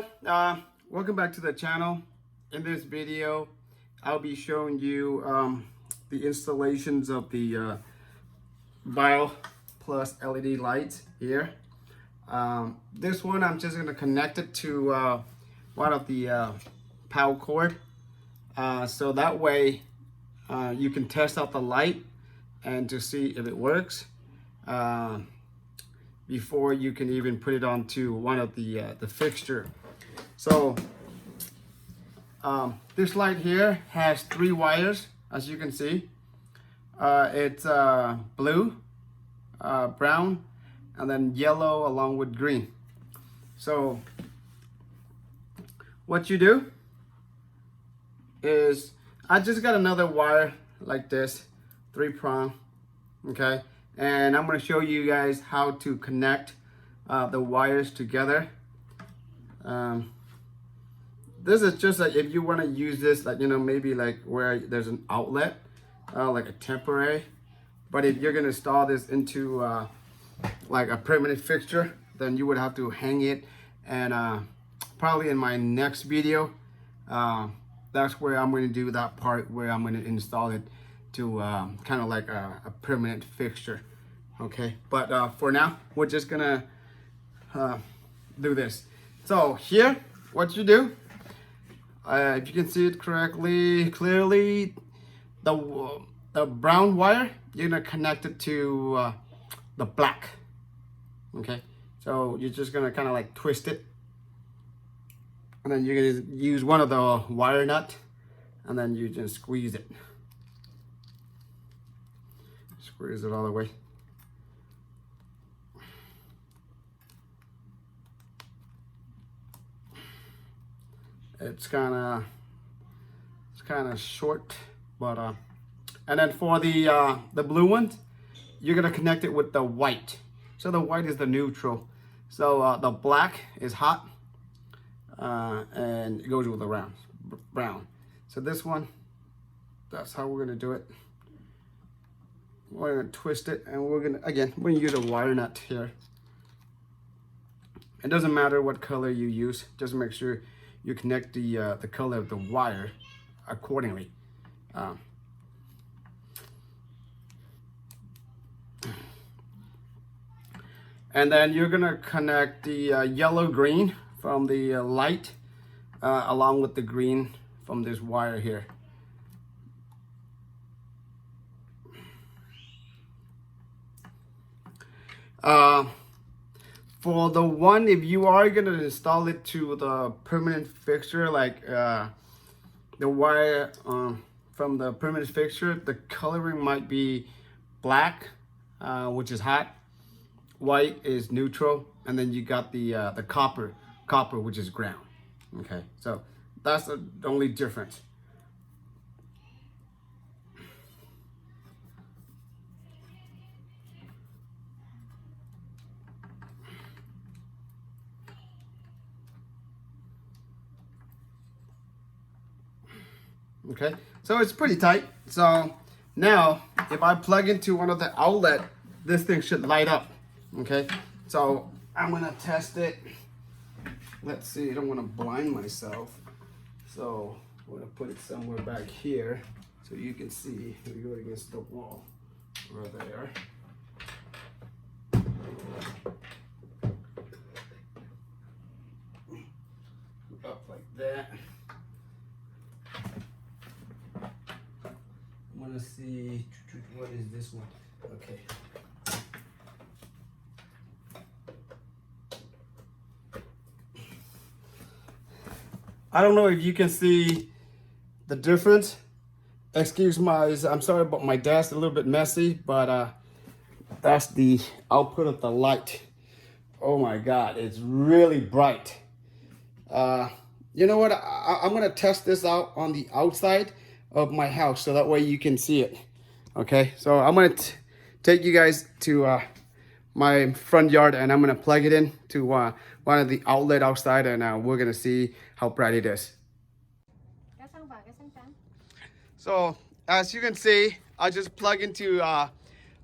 everyone, welcome back to the channel. In this video I'll be showing you the installations of the BIOLED Plus LED lights here. This one I'm just going to connect it to one of the power cord, so that way you can test out the light and to see if it works before you can even put it onto one of the fixture. So this light here has 3 wires, as you can see. It's blue, brown, and then yellow along with green. So what you do is, I just got another wire like this, 3 prong, okay? And I'm going to show you guys how to connect the wires together. This is just like if you want to use this, like, you know, maybe like where there's an outlet, like a temporary. But if you're going to install this into like a permanent fixture, then you would have to hang it. And probably in my next video, that's where I'm going to do that part where I'm going to install it to kind of like a permanent fixture. Okay, but for now we're just gonna do this. So here, what you do, if you can see it clearly, the brown wire, you're gonna connect it to the black. Okay, so you're just gonna kind of like twist it, and then you're gonna use one of the wire nut, and then you just squeeze it. Squeeze it all the way. It's kind of short, but and then for the blue ones, you're gonna connect it with the white. So the white is the neutral. So the black is hot, and it goes with the brown. So this one, that's how we're gonna do it. We're gonna twist it, and we're gonna use a wire nut here. It doesn't matter what color you use, just make sure you connect the color of the wire accordingly. And then you're gonna connect the yellow green from the light along with the green from this wire here. For the one, if you are going to install it to the permanent fixture, like the wire from the permanent fixture, the coloring might be black, which is hot, white is neutral, and then you got the copper, which is ground. Okay, so that's the only difference. Okay, so it's pretty tight. So now if I plug into one of the outlet, this thing should light up. Okay, so I'm gonna test it. Let's see, I don't want to blind myself, so I'm gonna put it somewhere back here so you can see. We go against the wall right there. Up like that. I want to see, what is this one? Okay. I don't know if you can see the difference. Excuse I'm sorry about my desk, a little bit messy, but that's the output of the light. Oh my God, it's really bright. You know what? I'm going to test this out on the outside of my house so that way you can see it. Okay, so I'm going to take you guys to my front yard, and I'm going to plug it in to one of the outlet outside, and we're going to see how bright it is. So as you can see, I just plug into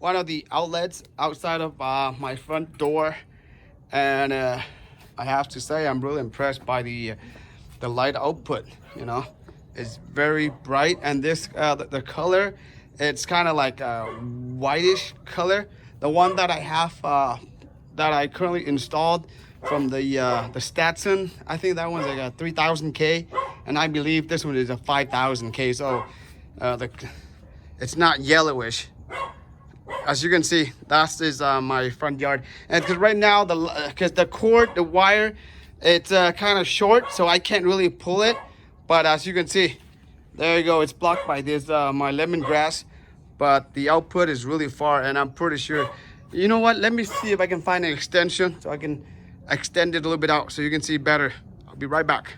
one of the outlets outside of my front door, and I have to say I'm really impressed by the light output. You know, it's very bright, and this the color, it's kind of like a whitish color. The one that I have that I currently installed from the Stetson, I think that one's like a 3000K, and I believe this one is a 5000K. So it's not yellowish. As you can see, that is my front yard. And because right now because the cord, the wire, it's kind of short, so I can't really pull it. But as you can see, there you go, it's blocked by this my lemongrass, but the output is really far, and I'm pretty sure, you know what, let me see if I can find an extension so I can extend it a little bit out so you can see better. I'll be right back.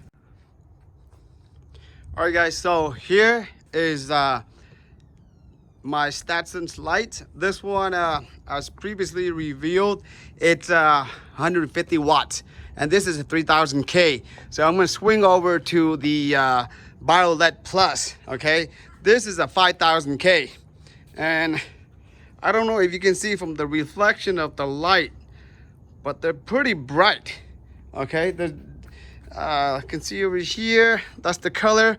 All right guys, so here is my Stetson's light. This one, as previously revealed, it's 150 watts, and this is a 3000K. So I'm going to swing over to the BIOLED Plus. Okay, this is a 5000K, and I don't know if you can see from the reflection of the light, but they're pretty bright. Okay, I can see over here, that's the color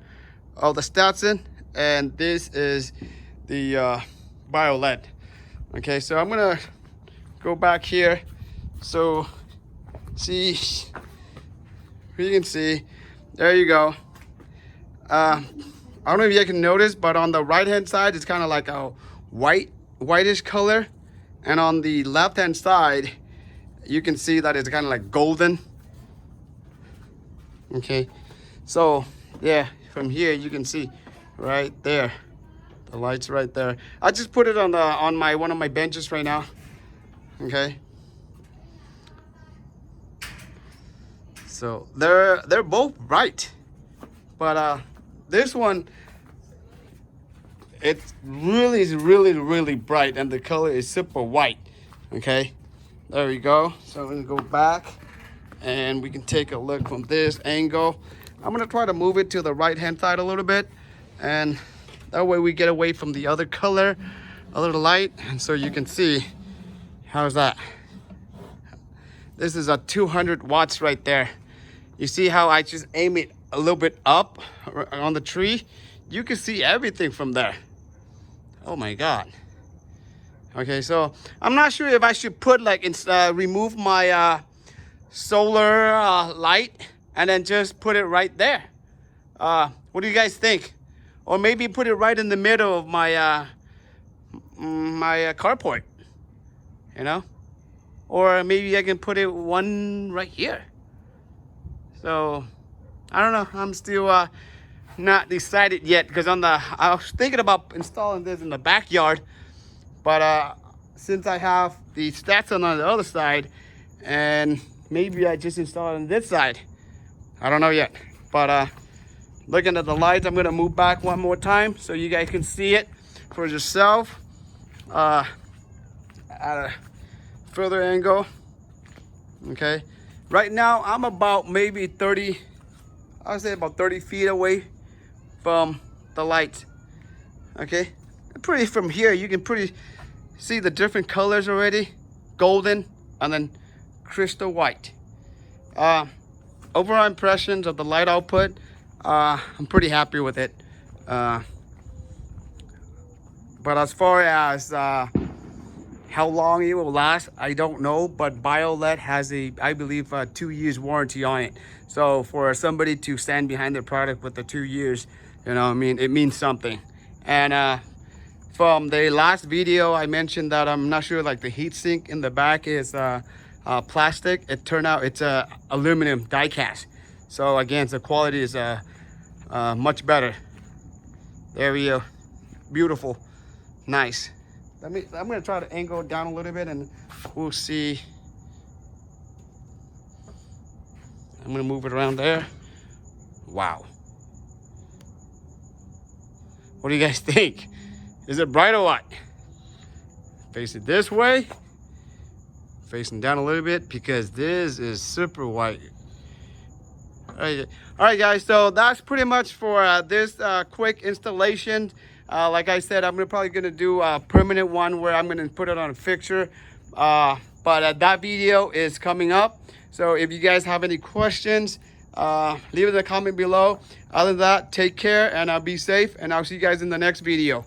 of the Stetson, and this is the BIOLED. Okay, so I'm gonna go back here, so see, you can see, there you go. I don't know if you can notice, but on the right hand side it's kind of like a whitish color, and on the left hand side you can see that it's kind of like golden. Okay, so yeah, from here you can see right there, the light's right there. I just put it on one of my benches right now. Okay, so they're both bright, but this one, it's really bright, and the color is super white. Okay, there we go. So I'm gonna go back and we can take a look from this angle. I'm gonna try to move it to the right hand side a little bit, and that way we get away from the other color, a little light, and so you can see. How's that? This is a 200 watts right there. You see how I just aim it a little bit up on the tree? You can see everything from there. Oh my God. Okay, so I'm not sure if I should put like remove my solar light and then just put it right there. What do you guys think? Or maybe put it right in the middle of my my carport, you know? Or maybe I can put it one right here. So I don't know, I'm still not decided yet, because I was thinking about installing this in the backyard, but since I have the Stetson on the other side, and maybe I just install it on this side, I don't know yet. But looking at the lights, I'm gonna move back one more time so you guys can see it for yourself at a further angle. Okay, right now I'm about maybe 30, I would say about 30 feet away from the light. Okay, pretty from here you can pretty see the different colors already, golden and then crystal white. Overall impressions of the light output, I'm pretty happy with it. But as far as how long it will last, I don't know. But BIOLED has I believe, a 2 years warranty on it. So for somebody to stand behind their product with the 2 years, you know, I mean, it means something. And from the last video, I mentioned that I'm not sure, like the heat sink in the back is plastic. It turned out it's a aluminum die cast. So again, the quality is much better. There we go, beautiful, nice. I'm gonna try to angle down a little bit and we'll see. I'm gonna move it around there. Wow. What do you guys think? Is it bright or what? Face it this way. Facing down a little bit, because this is super white. All right guys, so that's pretty much for this quick installation. Like I said, I'm probably gonna do a permanent one where I'm gonna put it on a fixture. But that video is coming up. So if you guys have any questions, leave it in the comment below. Other than that, take care and be safe, and I'll see you guys in the next video.